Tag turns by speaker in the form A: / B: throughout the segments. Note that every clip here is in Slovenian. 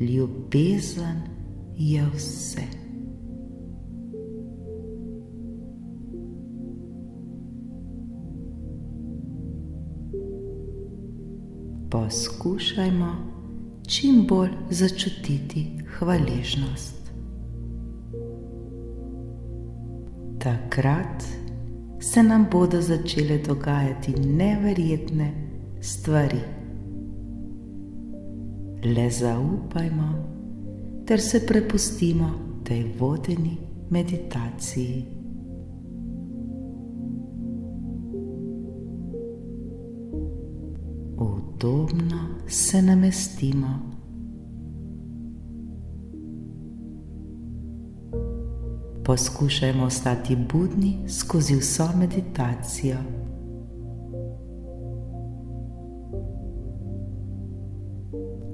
A: Ljubezen je vse. Poskušajmo čim bolj začutiti hvaležnost. Takrat se nam bodo začele dogajati neverjetne stvari. Le zaupajmo ter se prepustimo tej vodeni meditaciji. Udobno se namestimo. Poskušajmo ostati budni skozi vso meditacijo.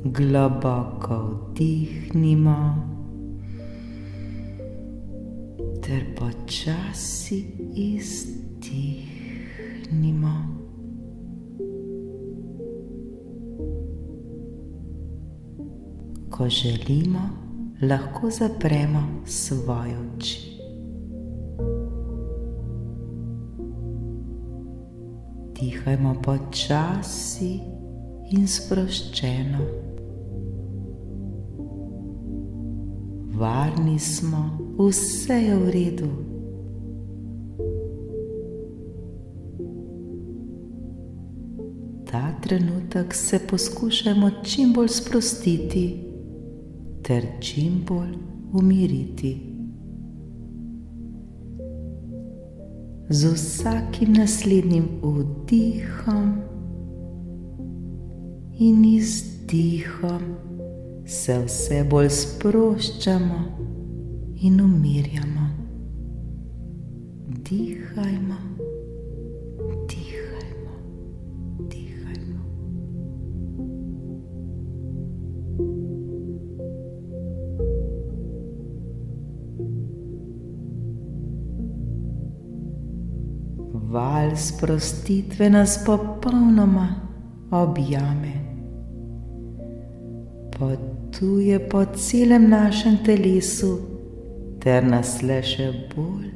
A: Globoko vdihnimo ter počasi izdihnimo. Ko želimo, lahko zapremo svoje oči. Dihajmo počasi in sproščeno. Varni smo, vse je v redu. Ta trenutek se poskušajmo čim bolj sprostiti ter čim bolj umiriti. Z vsakim naslednjim vdihom in izdihom se vse bolj sproščamo in umirjamo. Dihajmo, dihajmo, dihajmo. Val sprostitve nas popolnoma objame. Potuje po celem našem telesu ter nas le še bolj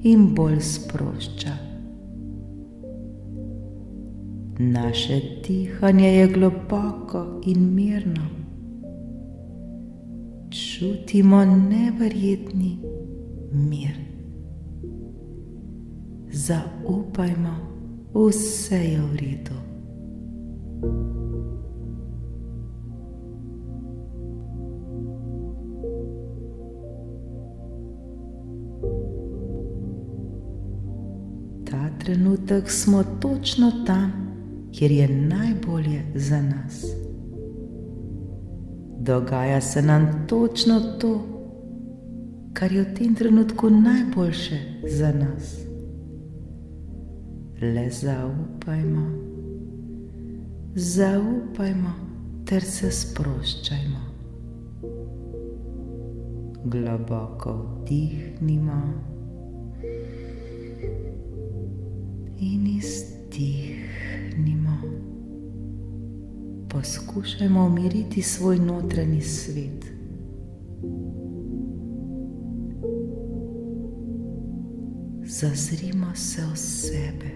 A: in bolj sprošča. Naše dihanje je globoko in mirno. Čutimo neverjetni mir. Zaupajmo, vse je v redu. Ta trenutek smo točno tam, kjer je najbolje za nas. Dogaja se nam točno to, kar je v tem trenutku najboljše za nas. Le zaupajmo, zaupajmo ter se sproščajmo. Globoko vdihnimo in izdihnimo. Poskušajmo umiriti svoj notranji svet. Zazrimo se v sebe.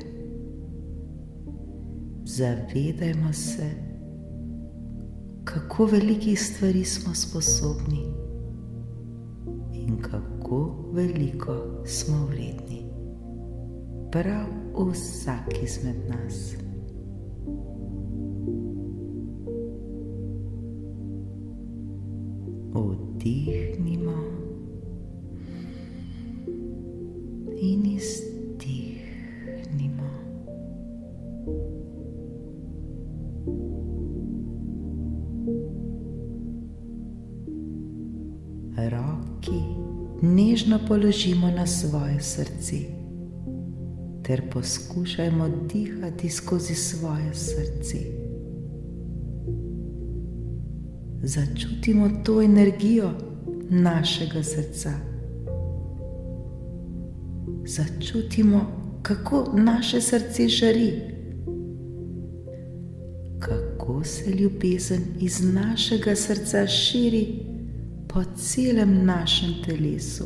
A: Zavedajmo se, kako velikih stvari smo sposobni in kako veliko smo vredni. Prav vsak izmed nas. Vdihnimo in izdihnimo. Roki nežno položimo na svoje srce ter poskušajmo dihati skozi svoje srce. Začutimo to energijo našega srca. Začutimo, kako naše srce žari, kako kako se ljubezen iz našega srca širi po celem našem telesu.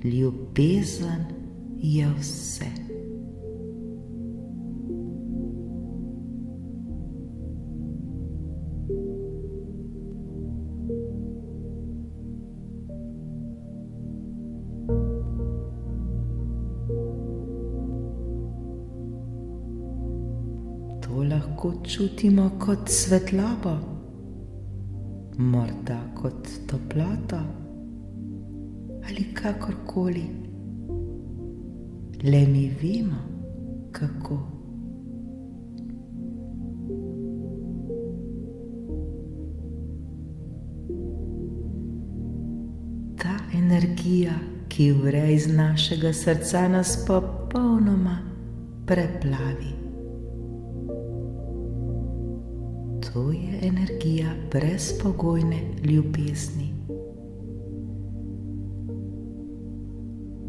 A: Ljubezen je vse. To lahko čutimo kot svetlobo, morda kot toploto ali kakorkoli, le mi vemo, kako. Ta energija, ki vre iz našega srca, nas popolnoma preplavi. To je energija brezpogojne ljubezni.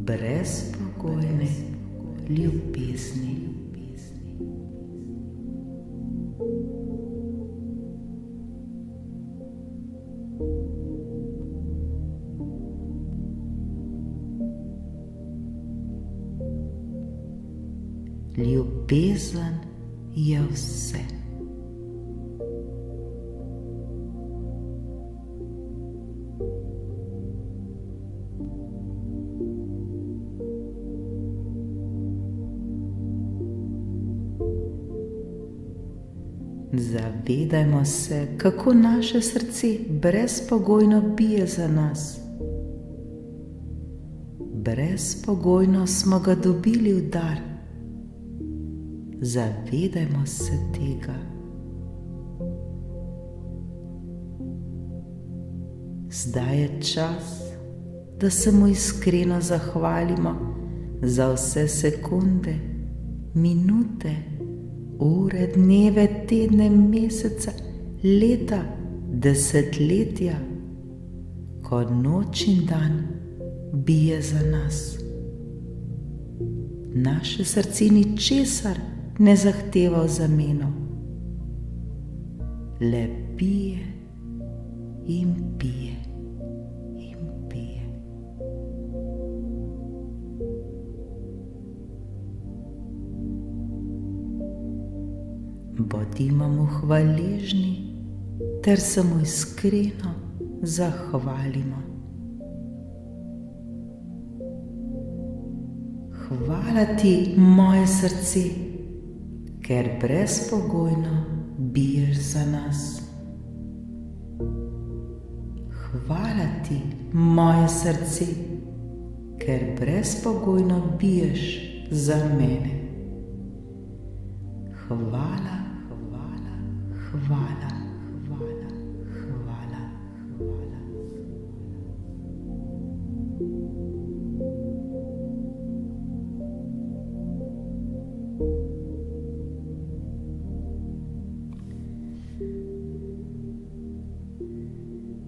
A: Brezpogojne ljubezni. Ljubezen je vse. Zavedajmo se, kako naše srce brezpogojno bije za nas. Brezpogojno smo ga dobili v dar. Zavedajmo se tega. Zdaj je čas, da se mu iskreno zahvalimo za vse sekunde, minute, ure, dneve, tedne, mesece, leta, desetletja, ko noč in dan bije za nas. Naše srce ničesar ne zahteva v zameno, le bije in bije in bije. Bodimo mu hvaležni ter se mu iskreno zahvalimo. Hvala ti, moje srce, ker brezpogojno biješ za nas. Hvala ti, moje srce, ker brezpogojno biješ za mene. Hvala, hvala, hvala, hvala, hvala, hvala.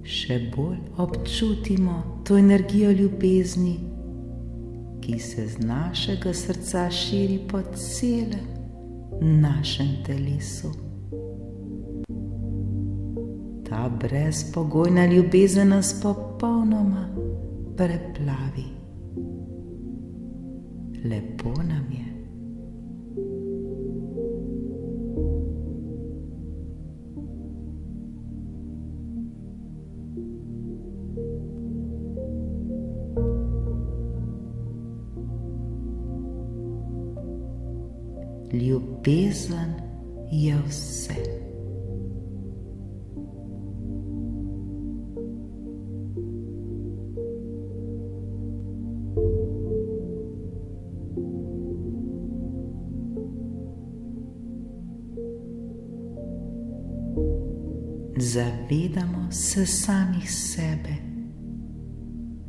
A: Še bolj občutimo to energijo ljubezni, ki se z našega srca širi po celem našem telesu. Ta brezpogojna ljubezen nas popolnoma preplavi. Lepo nam je. Ljubezen je vse. Zavedamo se samih sebe.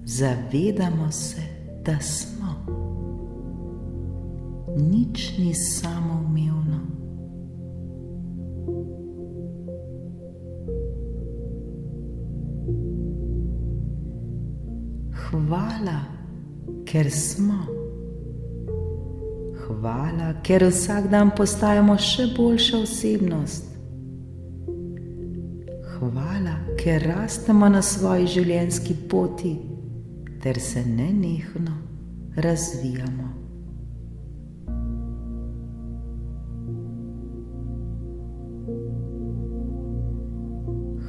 A: Zavedamo se, da smo. Nič ni samoumevno. Hvala, ker smo. Hvala, ker vsak dan postajamo še boljša osebnost. Hvala, ker rastemo na svoji življenjski poti ter se nenehno razvijamo.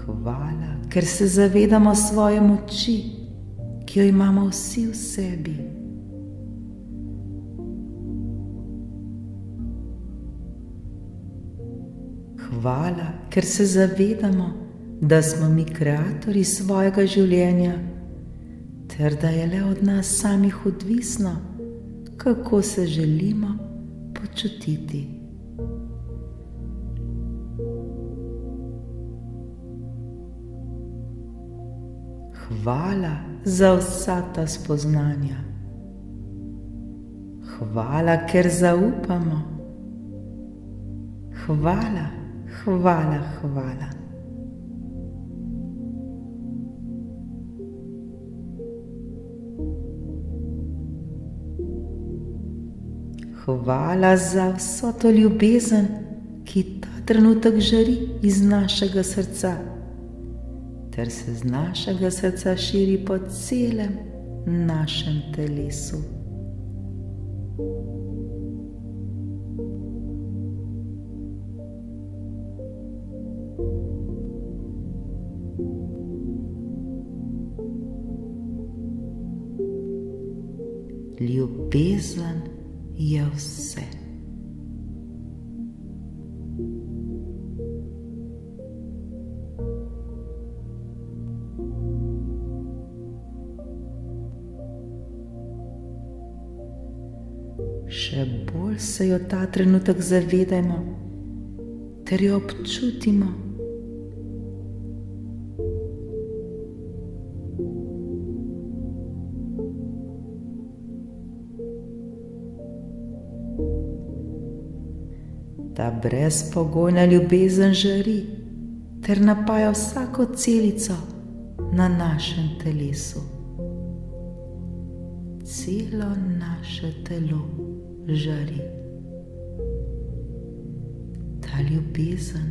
A: Hvala, ker se zavedamo svoje moči, ki jo imamo vsi v sebi. Hvala, ker se zavedamo, da smo mi kreatorji svojega življenja, ter da je le od nas samih odvisno, kako se želimo počutiti. Hvala za vsa ta spoznanja. Hvala, ker zaupamo. Hvala, hvala, hvala. Hvala za vso to ljubezen, ki ta trenutek žari iz našega srca, ter se z našega srca širi po celem našem telesu. Ljubezen je vse. Še bolj se jo ta trenutek zavedajmo ter jo občutimo. Ta brezpogojna ljubezen žari ter napaja vsako celico na našem telesu. Celo naše telo žari. Ta ljubezen,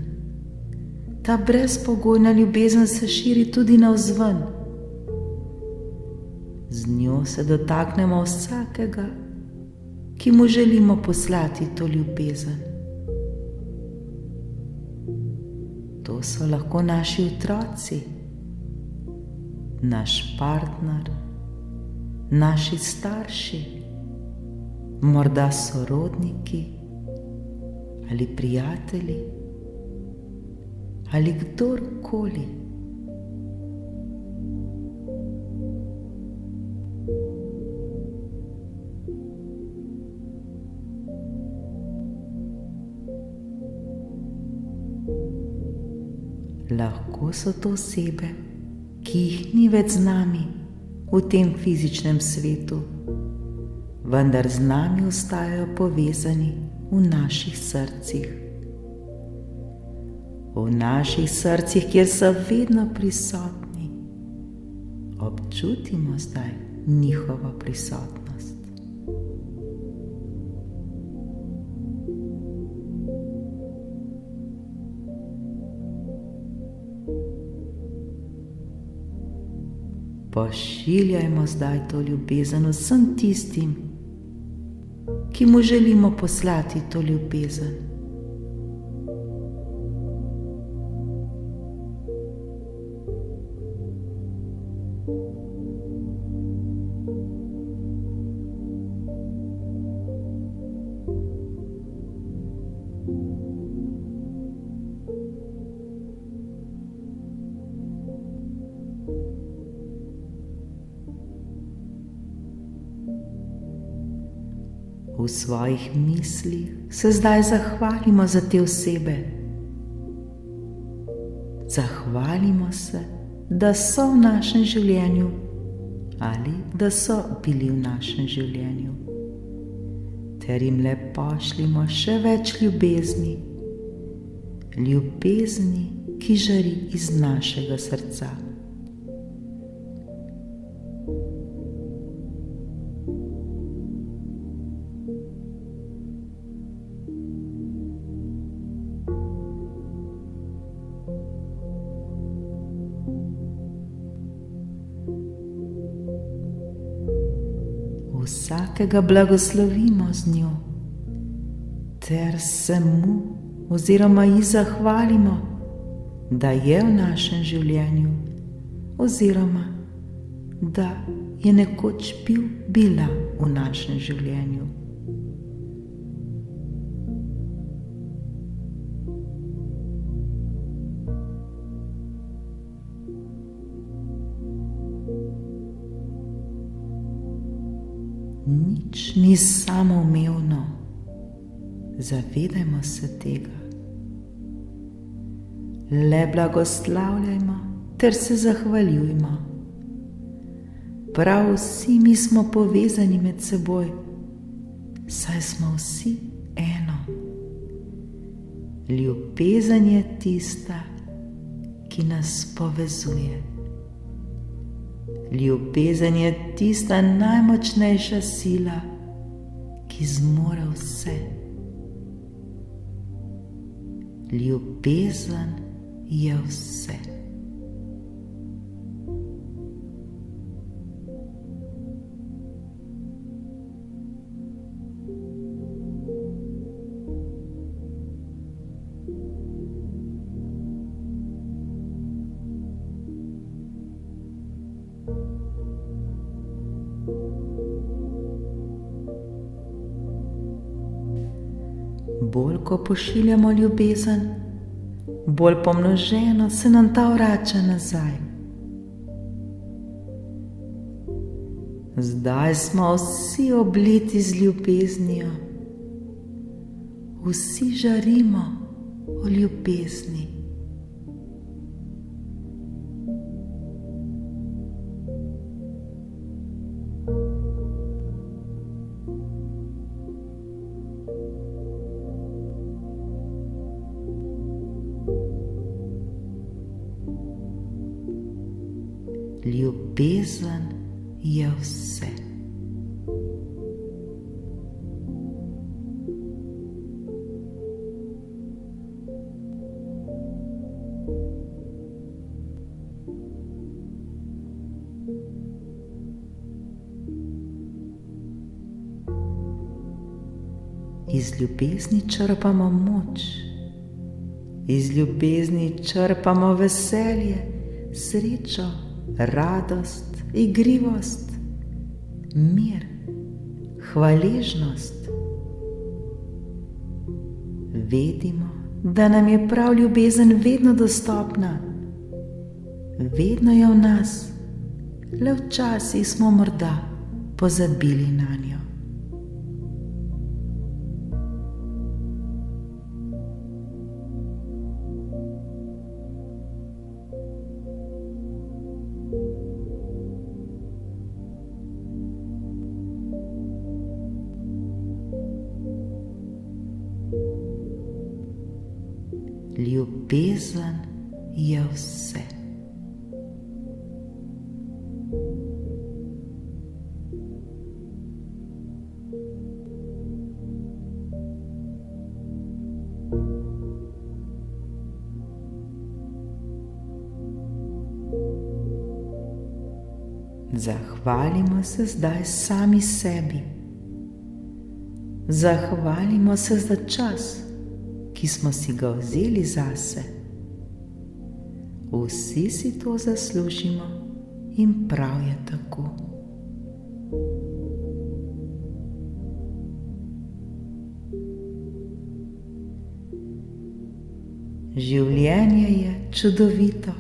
A: ta brezpogojna ljubezen se širi tudi navzven. Z njo se dotaknemo vsakega, ki mu želimo poslati to ljubezen. To so lahko naši otroci, naš partner, naši starši, morda sorodniki ali prijatelji ali kdorkoli. Lahko so to osebe, ki jih ni več z nami v tem fizičnem svetu, vendar z nami ostajajo povezani v naših srcih. V naših srcih, kjer so vedno prisotni. Občutimo zdaj njihovo prisotnost. Pošiljajmo zdaj to ljubezen vsem tistim, ki mu želimo poslati to ljubezen. V svojih mislih se zdaj zahvalimo za te osebe. Zahvalimo se, da so v našem življenju ali da so bili v našem življenju. Ter jim le pošljimo še več ljubezni. Ljubezni, ki žari iz našega srca. vsakega blagoslovimo z njo, ter se mu oziroma ji zahvalimo, da je v našem življenju oziroma da je nekoč bila v našem življenju. Nič ni samoumevno, zavedajmo se tega. Le blagoslavljajmo ter se zahvaljujmo. Prav vsi mi smo povezani med seboj, saj smo vsi eno. Ljubezen je tista, ki nas povezuje. Ljubezen je tista najmočnejša sila, ki zmore vse. Ljubezen je vse. Bolj ko pošiljamo ljubezen, bolj pomnoženo se nam ta vrača nazaj. Zdaj smo vsi obliti z ljubeznijo, vsi žarimo o ljubezni. Ljubezen je vse. Iz ljubezni črpamo moč, iz ljubezni črpamo veselje, srečo, radost, igrivost, mir, hvaležnost. Vedimo, da nam je prav ljubezen vedno dostopna, vedno je v nas, le včasih smo morda pozabili na njo. Ljubezen je vse. Zahvalimo se zdaj sami sebi. Zahvalimo se za čas, ki smo si ga vzeli zase. Vsi si to zaslužimo in prav je tako. Življenje je čudovito.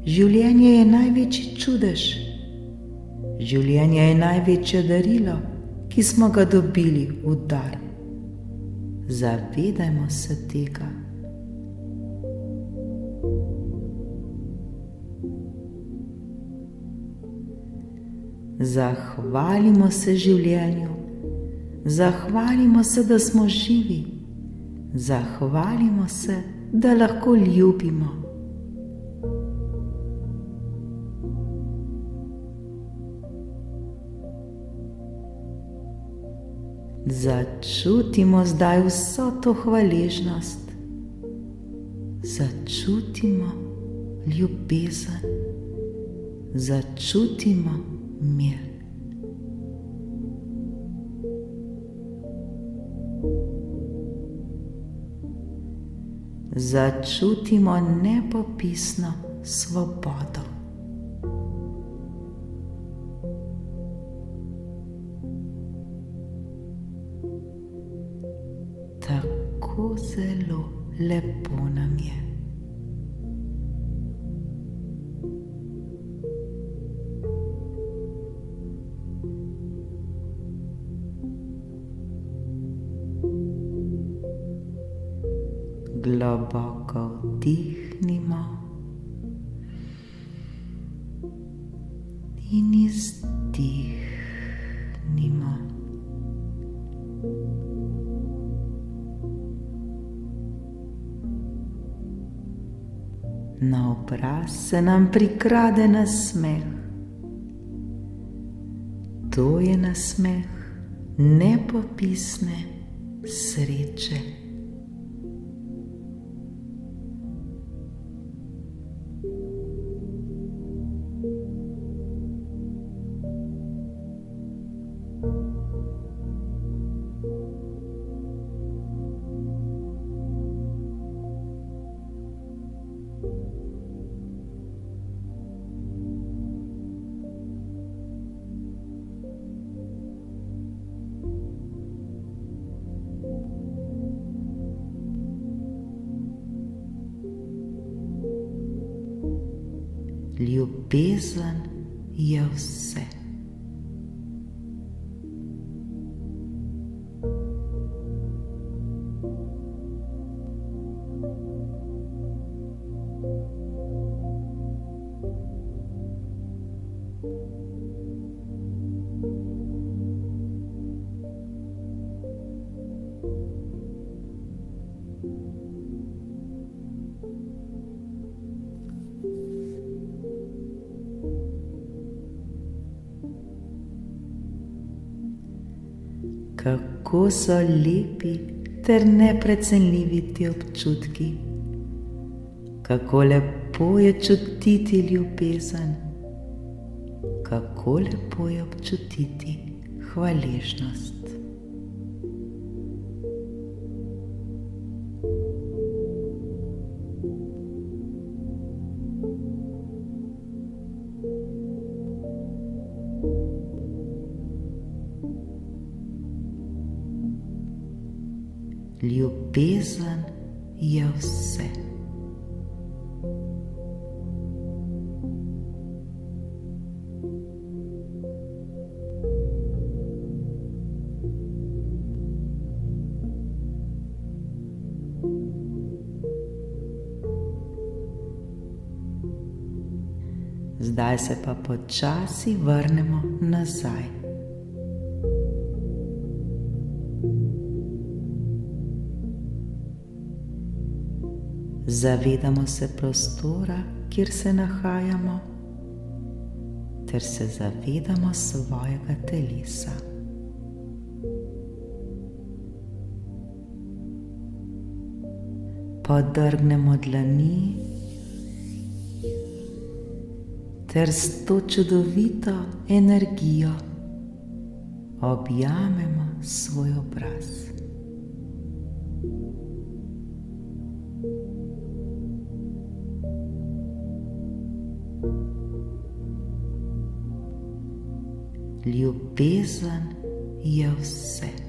A: Življenje je največji čudež. Življenje je največje darilo, ki smo ga dobili v dar. Zavedajmo se tega. Zahvalimo se življenju, zahvalimo se, da smo živi, zahvalimo se, da lahko ljubimo. Začutimo zdaj vso to hvaležnost, začutimo ljubezen, začutimo mir. začutimo nepopisno svobodo. Tako zelo lepo nam je. Globoko vdihnimo in izdihnimo. Na obraz se nam prikrade nasmeh. To je nasmeh nepopisne sreče. Ljubezen je vse. Kako so lepi ter neprecenljivi ti občutki. Kako lepo je čutiti ljubezen. Kako lepo je občutiti hvaležnost. Ljubezen je vse. Zdaj se pa počasi vrnemo nazaj. Zavedamo se prostora, kjer se nahajamo, ter se zavedamo svojega telesa. Podrgnemo dlani ter s to čudovito energijo objamemo svoj obraz. Ljubezen je vse.